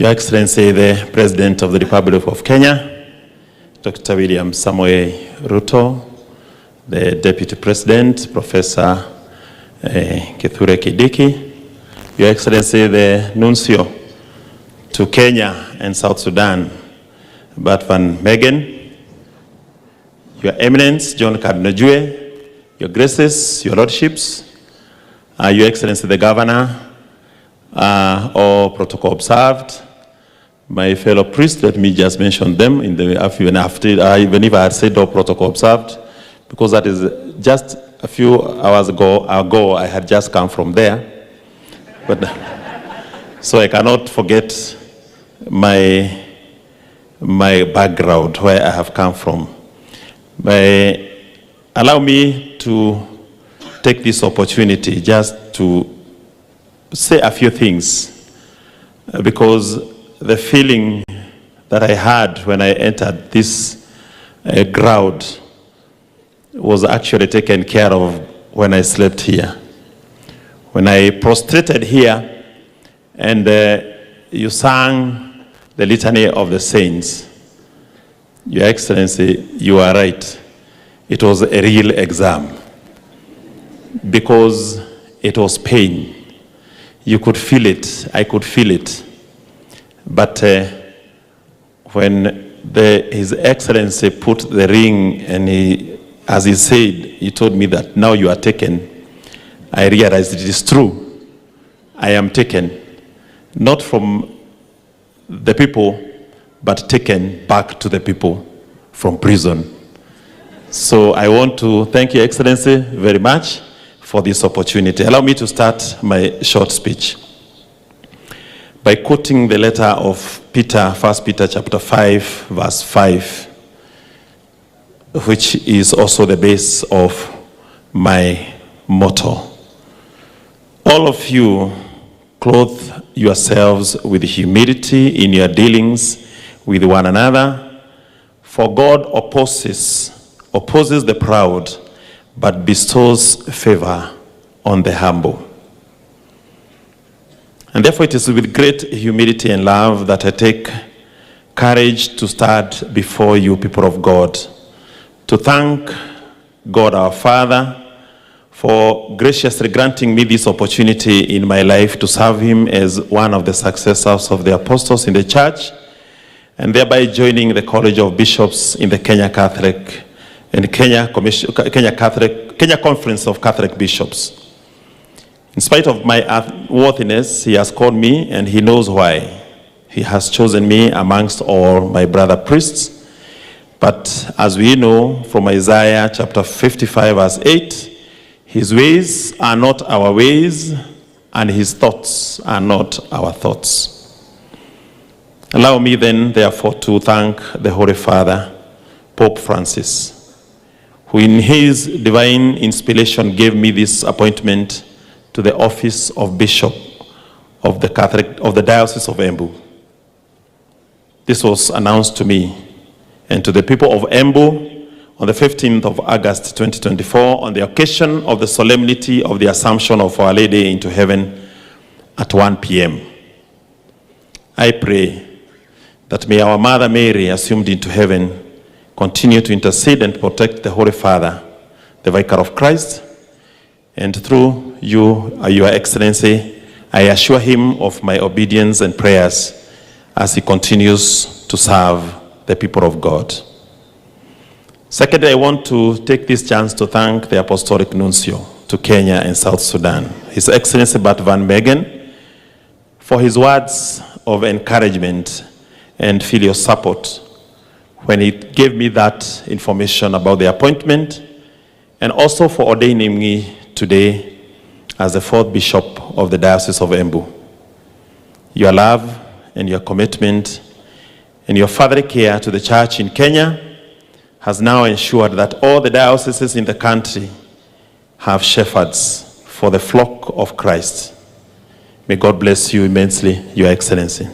Your Excellency, the President of the Republic of Kenya, Dr. William Samoei Ruto, the Deputy President, Professor Kithure Kindiki, Your Excellency, the Nuncio to Kenya and South Sudan, Bart Van Megen, Your Eminence, John Cardinal-Due, Your Graces, Your Lordships, Your Excellency, the Governor, all protocol observed. My fellow priests, let me just mention them in the even if I had said all protocol observed, because that is just a few hours ago I had just come from there. But so I cannot forget my background, where I have come from. Allow me to take this opportunity just to say a few things, because the feeling that I had when I entered this ground was actually taken care of when I slept here. When I prostrated here and you sang the litany of the saints, Your Excellency, you are right. It was a real exam, because it was pain. You could feel it. I could feel it. But when His Excellency put the ring and as he said, he told me that now you are taken, I realized it is true. I am taken, not from the people, but taken back to the people from prison. So I want to thank Your Excellency very much for this opportunity. Allow me to start my short speech by quoting the letter of Peter, 1 Peter chapter 5, verse 5, which is also the base of my motto. All of you clothe yourselves with humility in your dealings with one another, for God opposes the proud, but bestows favor on the humble. And therefore it is with great humility and love that I take courage to stand before you, people of God, to thank God our Father for graciously granting me this opportunity in my life to serve Him as one of the successors of the apostles in the church, and thereby joining the College of Bishops in the Kenya Catholic and Kenya Conference of Catholic Bishops. In spite of my unworthiness, He has called me, and He knows why. He has chosen me amongst all my brother priests. But as we know from Isaiah chapter 55, verse 8, His ways are not our ways, and His thoughts are not our thoughts. Allow me then, therefore, to thank the Holy Father, Pope Francis, who in his divine inspiration gave me this appointment to the office of Bishop of the Diocese of Embu. This was announced to me and to the people of Embu on the 15th of August 2024 on the occasion of the solemnity of the Assumption of Our Lady into heaven at 1 p.m. I pray that may our Mother Mary, assumed into heaven, continue to intercede and protect the Holy Father, the Vicar of Christ, and through you, Your Excellency, I assure him of my obedience and prayers as he continues to serve the people of God. Secondly, I want to take this chance to thank the Apostolic Nuncio to Kenya and South Sudan, His Excellency Bart Van Megen, for his words of encouragement and filial support when he gave me that information about the appointment, and also for ordaining me today as the 4th Bishop of the Diocese of Embu. Your love and your commitment and your fatherly care to the church in Kenya has now ensured that all the dioceses in the country have shepherds for the flock of Christ. May God bless you immensely, Your Excellency.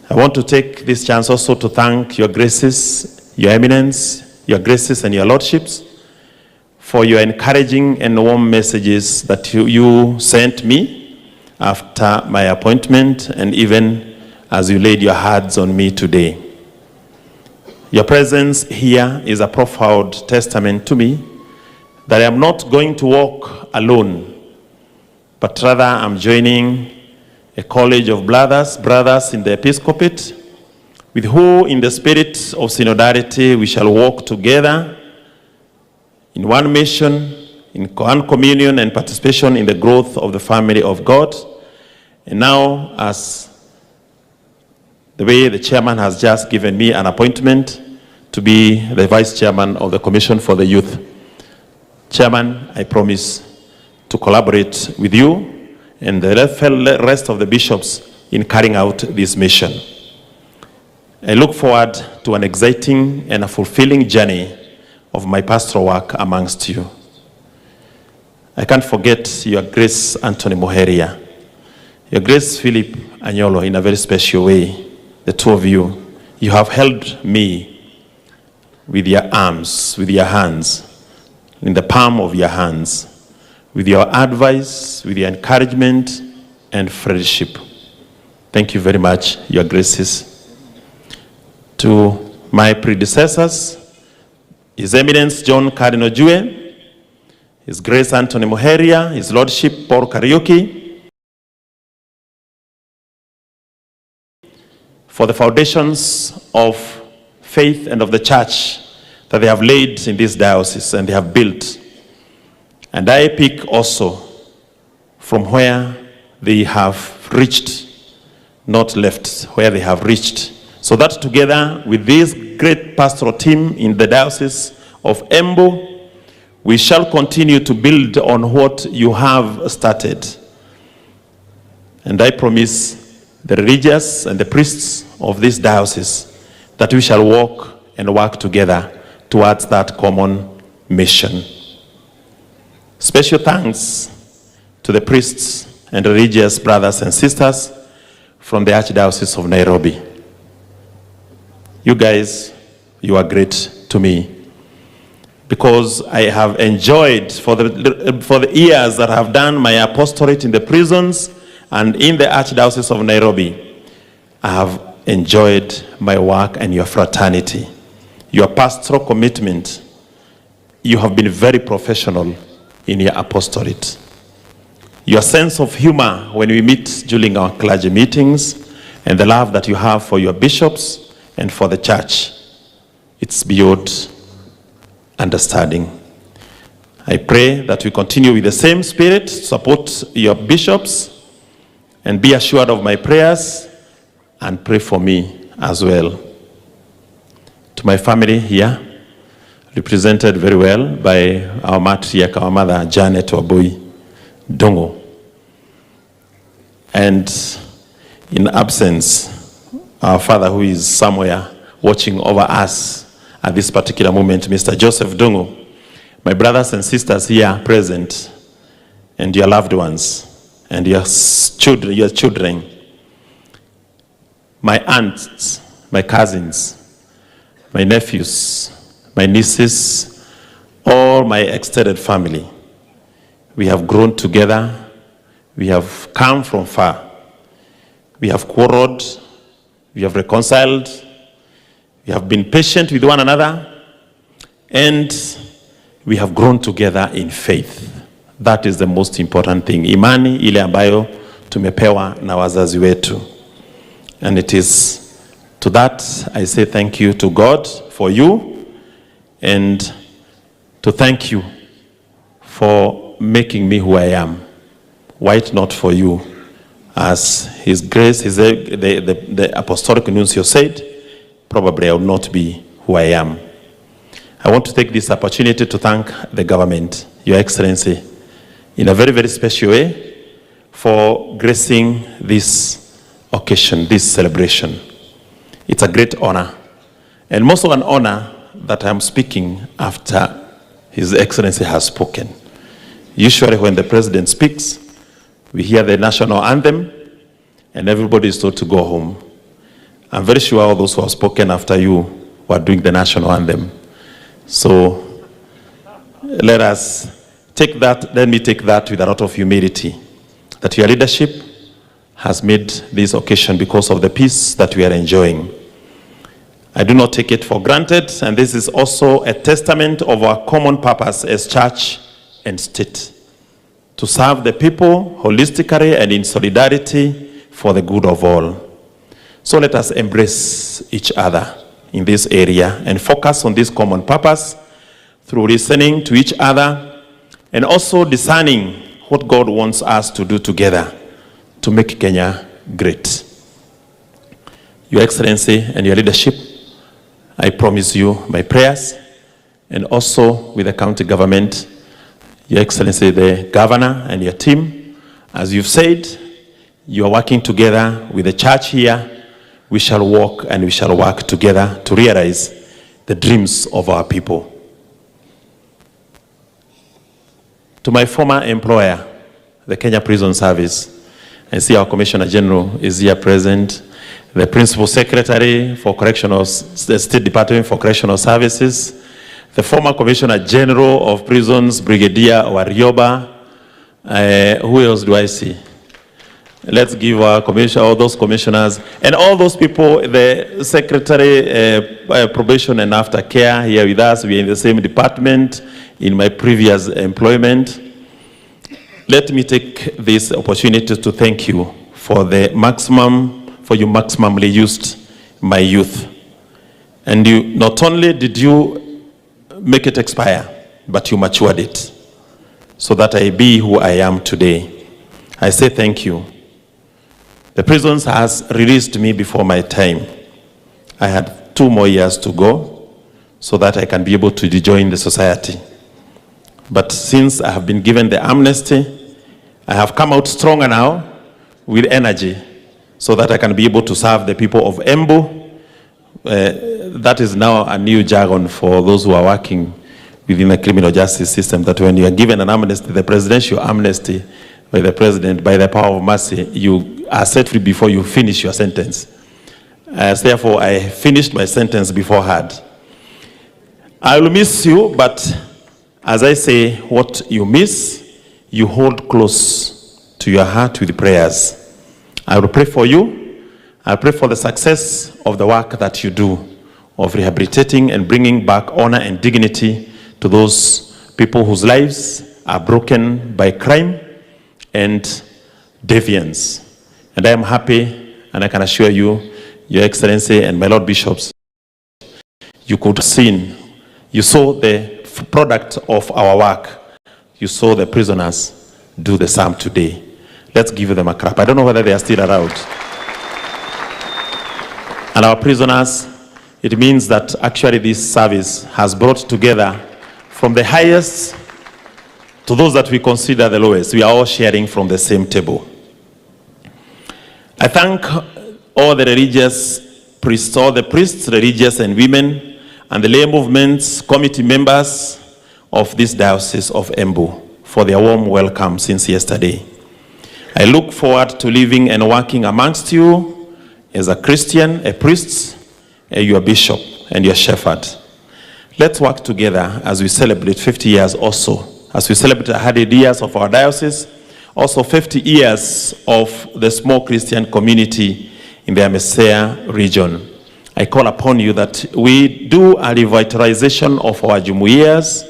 I want to take this chance also to thank Your Graces, Your Eminence, Your Graces and Your Lordships for your encouraging and warm messages that you sent me after my appointment and even as you laid your hands on me today. Your presence here is a profound testament to me that I am not going to walk alone, but rather I'm joining a college of brothers in the Episcopate, with who in the spirit of synodality we shall walk together in one mission, in one communion and participation in the growth of the family of God. And now, as the way the chairman has just given me an appointment to be the vice chairman of the Commission for the Youth. Chairman, I promise to collaborate with you and the rest of the bishops in carrying out this mission. I look forward to an exciting and a fulfilling journey of my pastoral work amongst you. I can't forget Your Grace Anthony Moheria, Your Grace Philip Anyolo in a very special way. The two of you, you have held me with your arms, with your hands, in the palm of your hands, with your advice, with your encouragement and friendship. Thank you very much, Your Graces. To my predecessors, His Eminence John Cardinal Jue, His Grace Anthony Moheria, His Lordship Paul Kariuki, for the foundations of faith and of the church that they have laid in this diocese and they have built. And I pick also from where they have reached, not left, where they have reached, so that together with this great pastoral team in the Diocese of Embu, we shall continue to build on what you have started. And I promise the religious and the priests of this diocese that we shall walk and work together towards that common mission. Special thanks to the priests and religious brothers and sisters from the Archdiocese of Nairobi. You guys, you are great to me because I have enjoyed for the years that I have done my apostolate in the prisons and in the Archdiocese of Nairobi. I have enjoyed my work and your fraternity, your pastoral commitment. You have been very professional in your apostolate. Your sense of humor when we meet during our clergy meetings and the love that you have for your bishops and for the church, it's beyond understanding. I pray that we continue with the same spirit to support your bishops and be assured of my prayers and pray for me as well. To my family here, represented very well by our matriarch, our mother, Janet Wabui Ndung'u. And in absence, our father who is somewhere watching over us at this particular moment, Mr. Joseph Ndung'u, my brothers and sisters here present, and your loved ones, and your children, my aunts, my cousins, my nephews, my nieces, all my extended family. We have grown together. We have come from far. We have quarreled. We have reconciled. We have been patient with one another. And we have grown together in faith. That is the most important thing. Imani ile ambayo tumepewa na wazazi wetu. And it is to that I say thank you to God for you, and to thank you for making me who I am. Were it not for you, as His Grace, the Apostolic Nuncio said, probably I would not be who I am. I want to take this opportunity to thank the government, Your Excellency, in a very, very special way for gracing this occasion, this celebration. It's a great honor, and most of an honor that I'm speaking after His Excellency has spoken. Usually when the President speaks, we hear the national anthem, and everybody is told to go home. I'm very sure all those who have spoken after you were doing the national anthem. So let me take that with a lot of humility, that your leadership has made this occasion because of the peace that we are enjoying. I do not take it for granted, and this is also a testament of our common purpose as church and state, to serve the people holistically and in solidarity for the good of all. So let us embrace each other in this area and focus on this common purpose through listening to each other and also discerning what God wants us to do together to make Kenya great. Your Excellency and your leadership, I promise you my prayers, and also with the county government, Your Excellency, the governor and your team, as you've said, you are working together with the church here. We shall walk and we shall work together to realize the dreams of our people. To my former employer, the Kenya Prison Service, I see our Commissioner General is here present, the Principal Secretary for Correctional, the State Department for Correctional Services, the former Commissioner General of Prisons, Brigadier Warioba. Who else do I see? Let's give our commissioner, all those commissioners, and all those people, the Secretary, Probation and Aftercare here with us. We are in the same department in my previous employment. Let me take this opportunity to thank you for you maximally used my youth. And you, not only did you make it expire, but you matured it so that I be who I am today. I say thank you. The prisons has released me before my time. I had 2 more years to go so that I can be able to rejoin the society. But since I have been given the amnesty, I have come out stronger now with energy so that I can be able to serve the people of Embu. That is now a new jargon for those who are working within the criminal justice system, that when you are given an amnesty, the presidential amnesty by the president, by the power of mercy, you are set free before you finish your sentence. Therefore, I finished my sentence beforehand. I will miss you, but as I say, what you miss, you hold close to your heart with prayers. I will pray for you. I pray for the success of the work that you do of rehabilitating and bringing back honor and dignity to those people whose lives are broken by crime and deviance. And I am happy, and I can assure you, Your Excellency and my Lord Bishops, you could have seen, you saw the product of our work. You saw the prisoners do the same today. Let's give them a clap. I don't know whether they are still around. And our prisoners, it means that actually this service has brought together from the highest to those that we consider the lowest. We are all sharing from the same table. I thank all the religious priests, all the priests, religious and women, and the lay movements, committee members of this diocese of Embu for their warm welcome since yesterday. I look forward to living and working amongst you as a Christian, a priest, your bishop, and your shepherd. Let's work together as we celebrate 50 years also, as we celebrate 100 years of our diocese, also 50 years of the small Christian community in the Amesea region. I call upon you that we do a revitalization of our jumuiyas.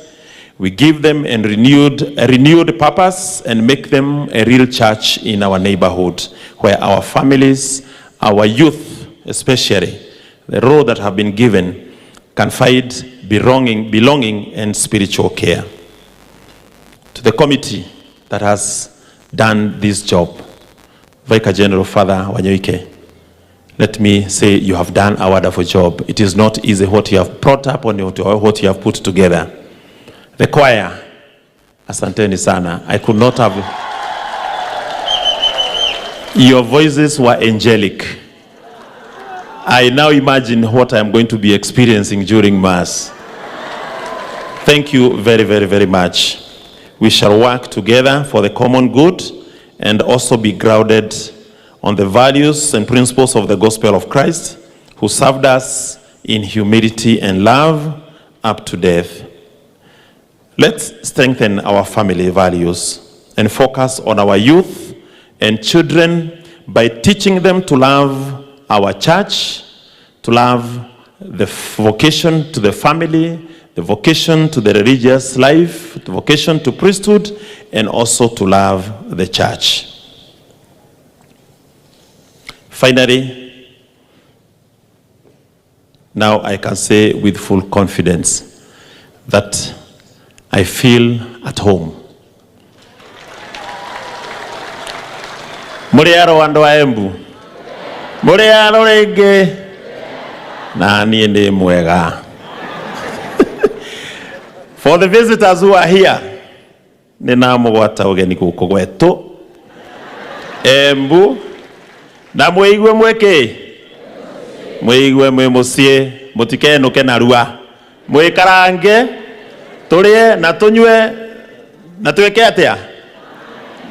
We give them a renewed purpose and make them a real church in our neighborhood, where our families, our youth especially, the role that have been given, can find belonging and spiritual care. To the committee that has done this job, Vicar General Father Wanyoike, let me say you have done a wonderful job. It is not easy what you have brought up or what you have put together. The choir, asanteni sana. I could not have. Your voices were angelic. I now imagine what I'm going to be experiencing during Mass. Thank you very, very, very much. We shall work together for the common good and also be grounded on the values and principles of the gospel of Christ, who served us in humility and love up to death. Let's strengthen our family values and focus on our youth and children by teaching them to love our church, to love the vocation to the family, the vocation to the religious life, the vocation to priesthood, and also to love the church. Finally, now I can say with full confidence that I feel at home. Muriaro ando wa Embu. Muriaro rege. Na niĩ ndĩ mwega. For the visitors who are here, ninamũgwata ũgeni gũkũ gwetũ Embu, na mwĩigue mwĩkĩ, mwĩigue mwĩ mũciĩ, mũtikenũke narua, mwĩkarange, tũrĩe na tũnyue na twĩke atĩa,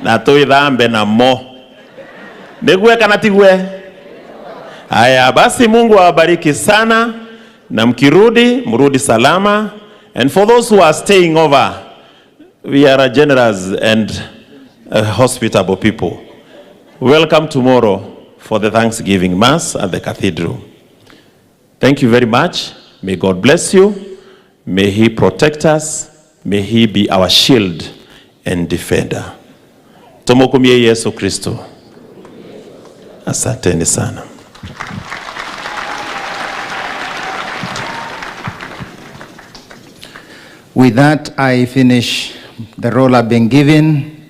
na twĩthambe namo. Nĩgue kana tigue? Haya basi, Mungu awabariki sana, na mkirudi mrudi salama. And for those who are staying over, we are a generous and a hospitable people. Welcome tomorrow for the Thanksgiving Mass at the Cathedral. Thank you very much. May God bless you. May He protect us. May He be our shield and defender. Tumukumie Yesu Kristo. Asanteni sana. With that, I finish the role I've been given,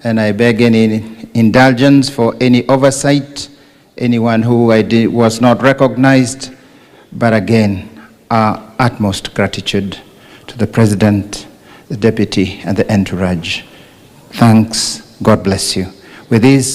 and I beg any indulgence for any oversight, anyone who was not recognized. But again, our utmost gratitude to the President, the Deputy, and the entourage. Thanks. God bless you. With this,